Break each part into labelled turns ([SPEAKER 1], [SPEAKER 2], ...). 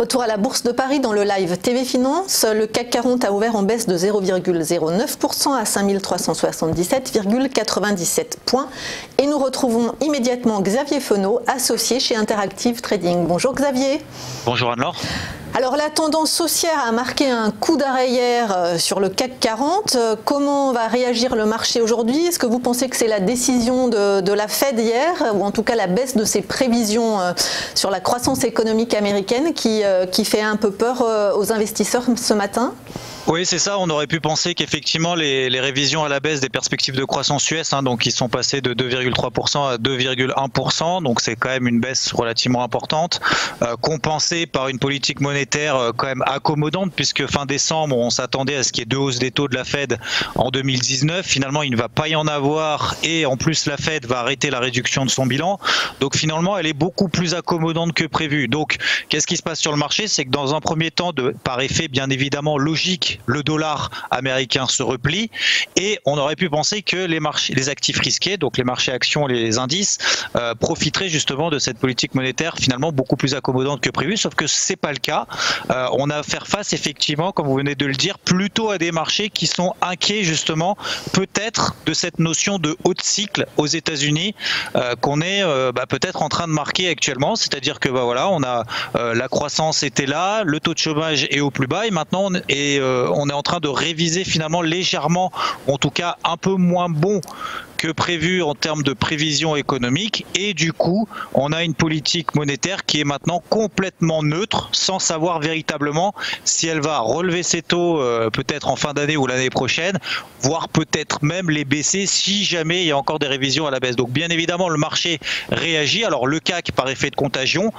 [SPEAKER 1] Retour à la Bourse de Paris dans le live TV Finance. Le CAC 40 a ouvert en baisse de 0,09% à 5377,97 points. Et nous retrouvons immédiatement Xavier Fenot, associé chez Interactive Trading. Bonjour Xavier.
[SPEAKER 2] Bonjour Anne-Laure.
[SPEAKER 1] Alors la tendance haussière a marqué un coup d'arrêt hier sur le CAC 40. Comment va réagir le marché aujourd'hui? Est-ce que vous pensez que c'est la décision de la Fed hier, ou en tout cas la baisse de ses prévisions sur la croissance économique américaine qui fait un peu peur aux investisseurs ce matin?
[SPEAKER 2] Oui, c'est ça. On aurait pu penser qu'effectivement les révisions à la baisse des perspectives de croissance US, donc ils sont passés de 2,3% à 2,1%, donc c'est quand même une baisse relativement importante, compensée par une politique monétaire quand même accommodante, puisque fin décembre on s'attendait à ce qu'il y ait 2 hausses des taux de la Fed en 2019. Finalement, il ne va pas y en avoir, et en plus la Fed va arrêter la réduction de son bilan. Donc finalement, elle est beaucoup plus accommodante que prévu. Donc qu'est-ce qui se passe sur le marché? C'est que dans un premier temps, par effet bien évidemment logique, le dollar américain se replie, et on aurait pu penser que les actifs risqués, donc les marchés actions, les indices, profiteraient justement de cette politique monétaire finalement beaucoup plus accommodante que prévu, sauf que c'est pas le cas. On a à faire face effectivement, comme vous venez de le dire, plutôt à des marchés qui sont inquiets justement peut-être de cette notion de haut de cycle aux États-Unis qu'on est peut-être en train de marquer actuellement, c'est-à-dire que voilà, on a la croissance était là, le taux de chômage est au plus bas, et maintenant on est en train de réviser finalement légèrement, en tout cas un peu moins bon que prévu en termes de prévision économique, et du coup on a une politique monétaire qui est maintenant complètement neutre, sans savoir véritablement si elle va relever ses taux peut-être en fin d'année ou l'année prochaine, voire peut-être même les baisser si jamais il y a encore des révisions à la baisse. Donc bien évidemment le marché réagit. Alors le CAC par effet de contagion,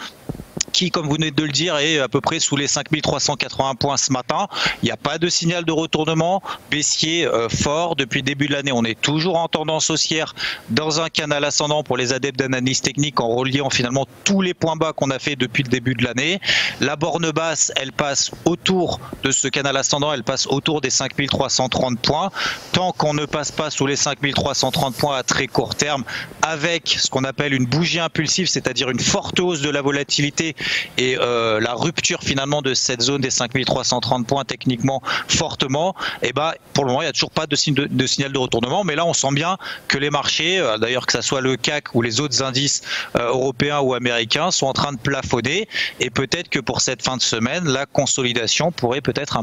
[SPEAKER 2] qui, comme vous venez de le dire, est à peu près sous les 5380 points ce matin. Il n'y a pas de signal de retournement baissier fort depuis le début de l'année. On est toujours en tendance haussière dans un canal ascendant pour les adeptes d'analyse technique, en reliant finalement tous les points bas qu'on a fait depuis le début de l'année. La borne basse, elle passe autour de ce canal ascendant, elle passe autour des 5330 points. Tant qu'on ne passe pas sous les 5330 points à très court terme, avec ce qu'on appelle une bougie impulsive, c'est-à-dire une forte hausse de la volatilité et la rupture finalement de cette zone des 5330 points techniquement fortement, et pour le moment il n'y a toujours pas de signal de retournement. Mais là on sent bien que les marchés, d'ailleurs que ce soit le CAC ou les autres indices européens ou américains, sont en train de plafonner, et peut-être que pour cette fin de semaine la consolidation pourrait peut-être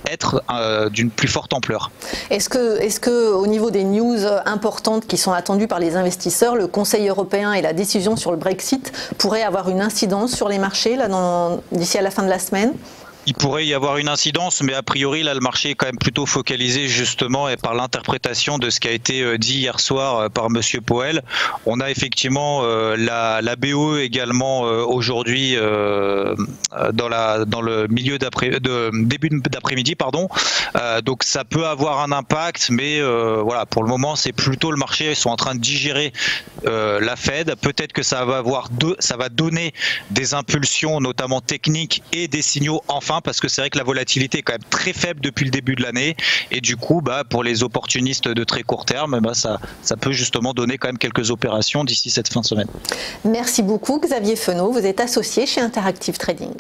[SPEAKER 2] être d'une plus forte ampleur.
[SPEAKER 1] Est-ce que au niveau des news importantes qui sont attendues par les investisseurs, le Conseil européen et la décision sur le Brexit pourraient avoir une incidence sur les marchés d'ici à la fin de la semaine?
[SPEAKER 2] Il pourrait y avoir une incidence, mais a priori, là, le marché est quand même plutôt focalisé justement et par l'interprétation de ce qui a été dit hier soir par Monsieur Powell. On a effectivement la BOE également aujourd'hui dans le milieu début d'après-midi, pardon. Donc ça peut avoir un impact, mais voilà, pour le moment, c'est plutôt le marché. Ils sont en train de digérer la Fed. Peut-être que ça va donner des impulsions, notamment techniques, et des signaux enfin, parce que c'est vrai que la volatilité est quand même très faible depuis le début de l'année, et du coup pour les opportunistes de très court terme, ça peut justement donner quand même quelques opérations d'ici cette fin de semaine.
[SPEAKER 1] Merci beaucoup Xavier Fenot, vous êtes associé chez Interactive Trading.